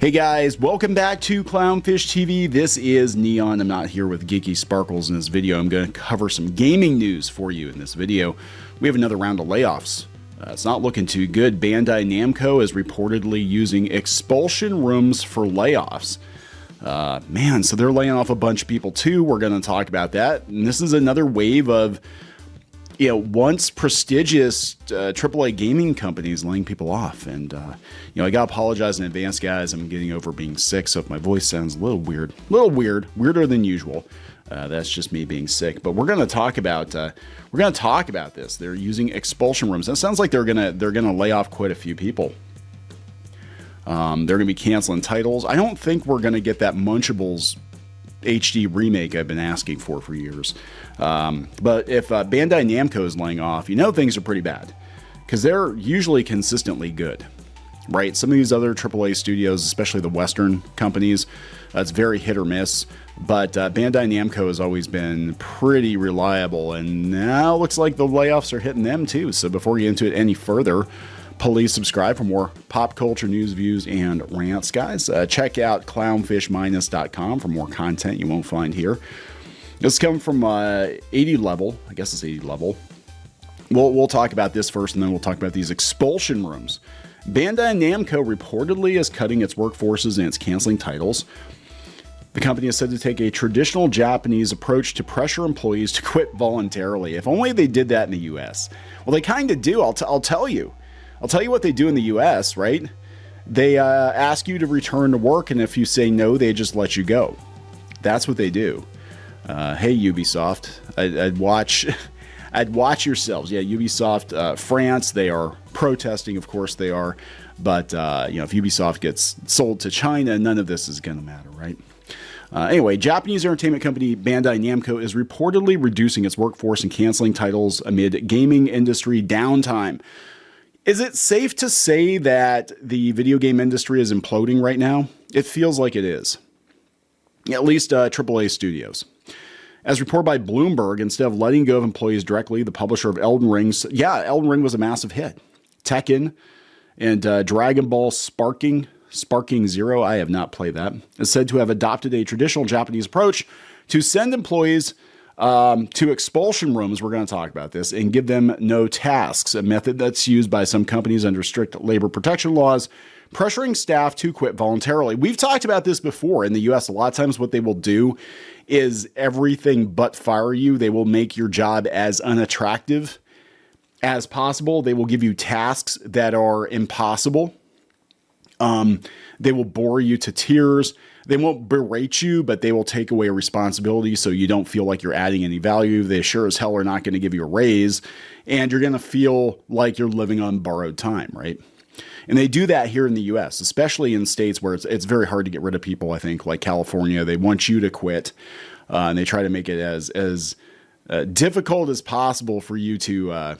Hey guys, welcome back to Clownfish TV. This is Neon. I'm not here with Geeky Sparkles in this video. I'm going to cover some gaming news for you in this video. We have another round of layoffs. It's not looking too good. Bandai Namco is reportedly using expulsion rooms for layoffs. Man, so they're laying off a bunch of people too. We're going to talk about that. And this is another wave of, once prestigious AAA gaming companies laying people off. And, I got to apologize in advance, guys. I'm getting over being sick, so if my voice sounds a little weird, weirder than usual, that's just me being sick. But we're going to talk about this. They're using expulsion rooms. It sounds like they're gonna lay off quite a few people. They're going to be canceling titles. I don't think we're going to get that Munchables HD remake I've been asking for years. But if Bandai Namco is laying off, things are pretty bad because they're usually consistently good, right? Some of these other AAA studios, especially the Western companies, it's very hit or miss. But Bandai Namco has always been pretty reliable, and now it looks like the layoffs are hitting them too. So before we get into it any further, please subscribe for more pop culture news, views, and rants, guys. Check out clownfishminus.com for more content you won't find here. This comes from 80 level. I guess it's 80 level. We'll talk about this first, and then we'll talk about these expulsion rooms. Bandai Namco reportedly is cutting its workforces and it's canceling titles. The company is said to take a traditional Japanese approach to pressure employees to quit voluntarily. If only they did that in the U.S. Well, they kind of do. I'll tell you. I'll tell you what they do in the U.S., right? They ask you to return to work, and if you say no, they just let you go. That's what they do. Hey, Ubisoft, I'd watch yourselves. Yeah, Ubisoft, France, they are protesting, of course they are. But, if Ubisoft gets sold to China, none of this is going to matter, right? Anyway, Japanese entertainment company Bandai Namco is reportedly reducing its workforce and canceling titles amid gaming industry downtime. Is it safe to say that the video game industry is imploding right now? It feels like it is. At least AAA studios. As reported by Bloomberg, instead of letting go of employees directly, the publisher of Elden Ring was a massive hit. Tekken and Dragon Ball Sparking Zero, I have not played that, is said to have adopted a traditional Japanese approach to send employees to expulsion rooms, we're going to talk about this, and give them no tasks, a method that's used by some companies under strict labor protection laws, pressuring staff to quit voluntarily. We've talked about this before in the US. A lot of times what they will do is everything but fire you. They will make your job as unattractive as possible. They will give you tasks that are impossible. They will bore you to tears. They won't berate you, but they will take away responsibility so you don't feel like you're adding any value. They sure as hell are not going to give you a raise, and you're going to feel like you're living on borrowed time, right? And they do that here in the U.S., especially in states where it's very hard to get rid of people, I think, like California. They want you to quit, and they try to make it as difficult as possible for you to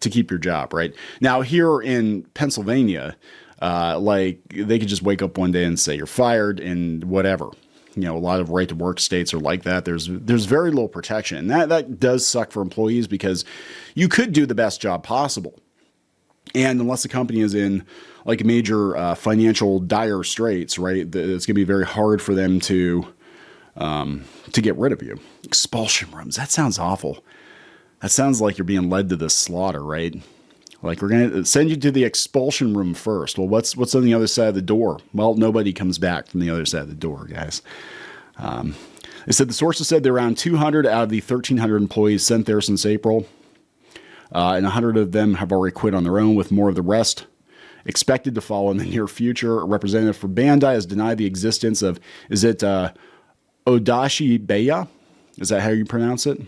keep your job, right? Now, here in Pennsylvania, they could just wake up one day and say you're fired and whatever. A lot of right to work states are like that. There's very little protection. And that does suck for employees because you could do the best job possible. And unless the company is in like major financial dire straits, right, it's going to be very hard for them to get rid of you. Expulsion rooms. That sounds awful. That sounds like you're being led to the slaughter, right? Like, we're going to send you to the expulsion room first. Well, what's on the other side of the door? Well, nobody comes back from the other side of the door, guys. They said the sources said there are around 200 out of the 1,300 employees sent there since April. And 100 of them have already quit on their own, with more of the rest expected to follow in the near future. A representative for Bandai has denied the existence of, is it Odashi Beya? Is that how you pronounce it?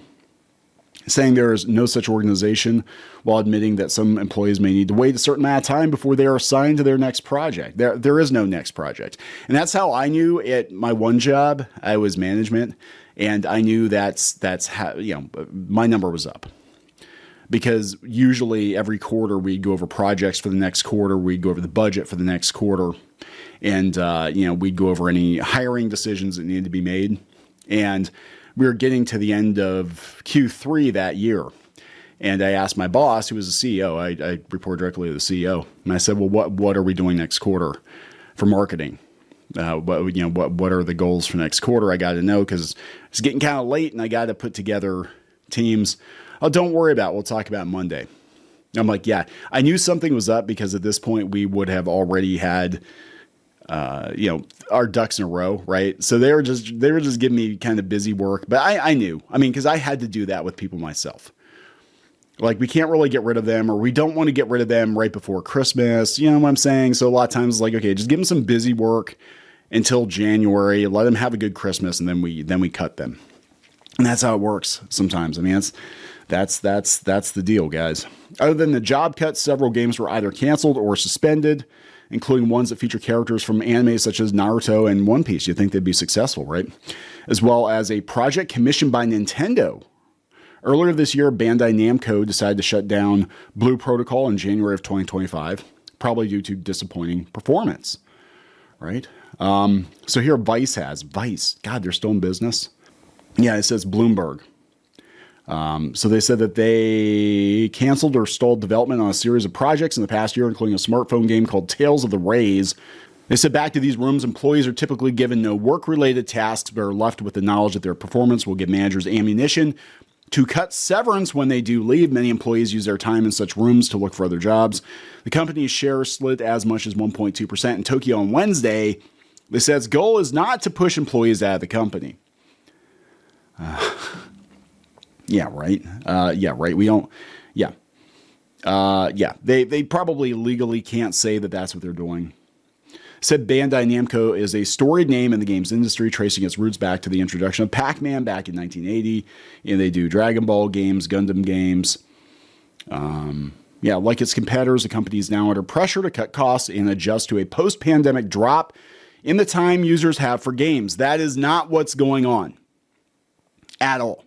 Saying there is no such organization, while admitting that some employees may need to wait a certain amount of time before they are assigned to their next project. There is no next project. And that's how I knew at my one job. I was management, and I knew that's how, my number was up. Because usually every quarter we'd go over projects for the next quarter, we'd go over the budget for the next quarter, and we'd go over any hiring decisions that needed to be made. And we were getting to the end of Q3 that year. And I asked my boss, who was the CEO, I report directly to the CEO, and I said, well, what are we doing next quarter for marketing? What are the goals for next quarter? I got to know because it's getting kind of late and I got to put together teams. Oh, don't worry about it. We'll talk about Monday. I'm like, yeah, I knew something was up because at this point we would have already had, our ducks in a row, right? So they were just giving me kind of busy work, but I knew, because I had to do that with people myself. Like, we can't really get rid of them, or we don't want to get rid of them right before Christmas. You know what I'm saying? So a lot of times it's like, okay, just give them some busy work until January, let them have a good Christmas, and then we cut them. And that's how it works sometimes. That's the deal, guys. Other than the job cuts, several games were either canceled or suspended, including ones that feature characters from anime such as Naruto and One Piece. You'd think they'd be successful, right? As well as a project commissioned by Nintendo. Earlier this year, Bandai Namco decided to shut down Blue Protocol in January of 2025, probably due to disappointing performance, right? So here Vice. God, they're still in business. Yeah, it says Bloomberg. So they said that they canceled or stalled development on a series of projects in the past year, including a smartphone game called Tales of the Rays. They said back to these rooms, employees are typically given no work-related tasks, but are left with the knowledge that their performance will give managers ammunition to cut severance when they do leave. Many employees use their time in such rooms to look for other jobs. The company's share slid as much as 1.2% in Tokyo on Wednesday. They said its goal is not to push employees out of the company. Yeah, right. We don't. Yeah. They probably legally can't say that that's what they're doing. Said Bandai Namco is a storied name in the games industry, tracing its roots back to the introduction of Pac-Man back in 1980. And they do Dragon Ball games, Gundam games. Like its competitors, the company is now under pressure to cut costs and adjust to a post-pandemic drop in the time users have for games. That is not what's going on at all.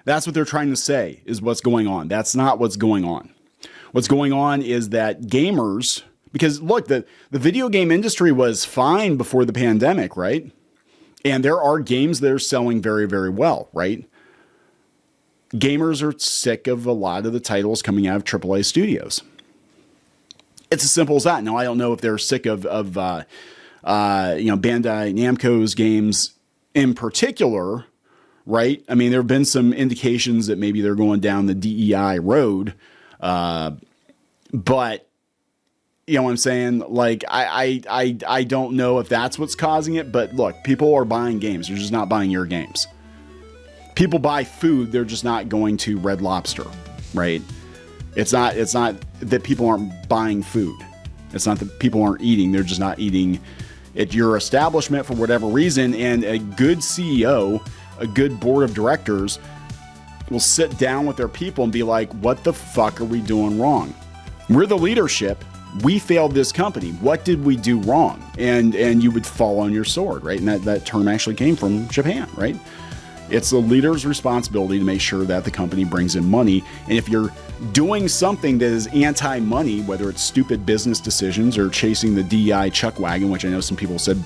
That's what they're trying to say is what's going on. That's not what's going on. What's going on is that gamers, because look, the video game industry was fine before the pandemic, right? And there are games that are selling very, very well, right? Gamers are sick of a lot of the titles coming out of AAA studios. It's as simple as that. Now, I don't know if they're sick of Bandai Namco's games in particular, right? There have been some indications that maybe they're going down the DEI road. But you know what I'm saying? Like, I don't know if that's what's causing it, but look, people are buying games. They're just not buying your games. People buy food. They're just not going to Red Lobster, right? It's not that people aren't buying food. It's not that people aren't eating. They're just not eating at your establishment for whatever reason. And a good CEO, a good board of directors will sit down with their people and be like, what the fuck are we doing wrong? We're the leadership. We failed this company. What did we do wrong? And you would fall on your sword, right? And that term actually came from Japan, right? It's the leader's responsibility to make sure that the company brings in money. And if you're doing something that is anti-money, whether it's stupid business decisions or chasing the DEI chuck wagon, which I know some people said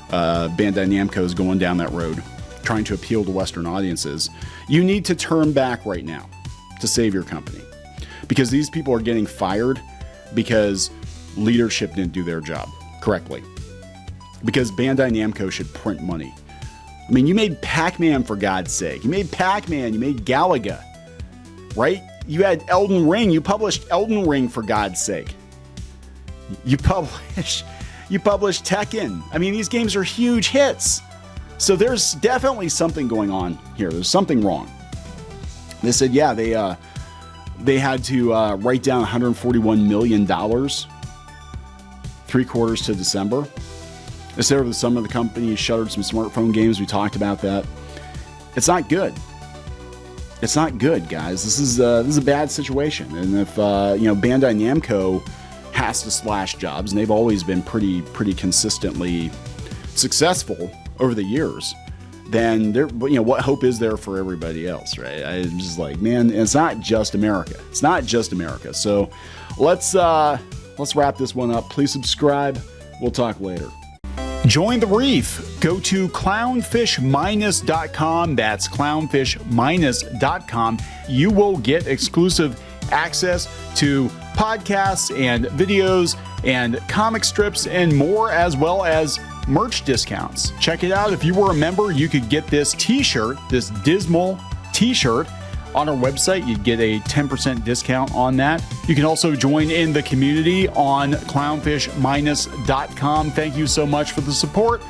Bandai Namco is going down that road, trying to appeal to Western audiences, you need to turn back right now to save your company. Because these people are getting fired because leadership didn't do their job correctly. Because Bandai Namco should print money. You made Pac-Man, for God's sake. You made Pac-Man, you made Galaga, right? You had Elden Ring. You published Elden Ring, for God's sake. You published Tekken. These games are huge hits. So there's definitely something going on here. There's something wrong. They said, yeah, they had to write down $141 million 3 quarters to December. They said over the summer, the company shuttered some smartphone games. We talked about that. It's not good. It's not good, guys. This is a bad situation. And if Bandai Namco has to slash jobs, and they've always been pretty consistently successful over the years, then what hope is there for everybody else, right? I'm just like, man, it's not just America. It's not just America. So let's wrap this one up. Please subscribe. We'll talk later. Join the reef. Go to clownfish-.com. That's clownfish-.com. You will get exclusive access to podcasts and videos and comic strips and more, as well as merch discounts. Check it out. If you were a member, you could get this t-shirt, this dismal t-shirt, on our website. You'd get a 10% discount on that. You can also join in the community on clownfish-.com. Thank you so much for the support.